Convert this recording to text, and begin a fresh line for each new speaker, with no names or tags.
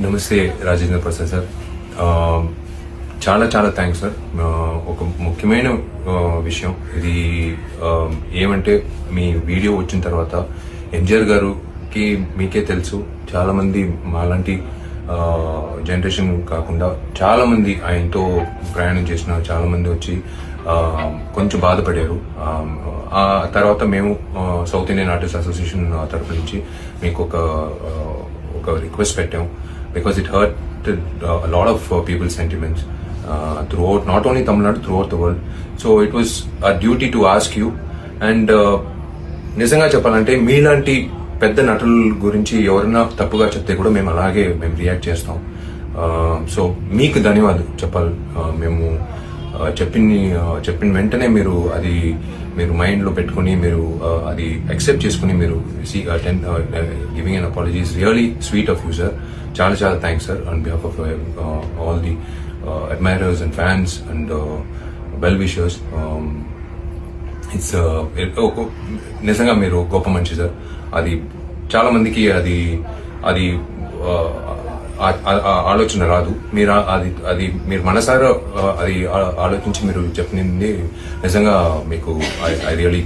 నమస్తే రాజేంద్ర ప్రసాద్ సార్. చాలా చాలా థ్యాంక్స్ సార్. ఒక ముఖ్యమైన విషయం ఇది ఏమంటే మీ వీడియో వచ్చిన తర్వాత ఎంజిఆర్ గారికి మీకే తెలుసు, చాలా మంది మాలాంటి జనరేషన్ కాకుండా చాలా మంది ఆయనతో ప్రయాణం చేసిన చాలా మంది వచ్చి కొంచెం బాధపడారు. ఆ తర్వాత మేము సౌత్ ఇండియన్ ఆర్టిస్ట్ అసోసియేషన్ తరఫు నుంచి మీకు ఒక రిక్వెస్ట్ పెట్టాం, because it hurt a lot of people's sentiments throughout, not only Tamil Nadu, throughout the world. So it was our duty to ask you, and నిజంగా చెప్పాలంటే మీలాంటి పెద్ద నటుల గురించి ఎవరైనా తప్పుగా చెప్తే కూడా మేము అలాగే రియాక్ట్ చేస్తాం. సో మీకు ధన్యవాదాలు చెప్పాలి. మేము చెప్పిన వెంటనే మీరు మైండ్ లో పెట్టుకుని మీరు అది యాక్సెప్ట్ చేసుకుని మీరు giving an apology is really sweet of you sir. చాలా చాలా thanks sir on behalf of all the admirers and fans and well wishers. It's నిజంగా మీరు గొప్ప మనిషి సార్. అది చాలా మందికి అది ఆలోచన రాదు. మీరు మనసారా అది ఆలోచించి మీరు చెప్పినది నిజంగా మీకు ఐ రియలీ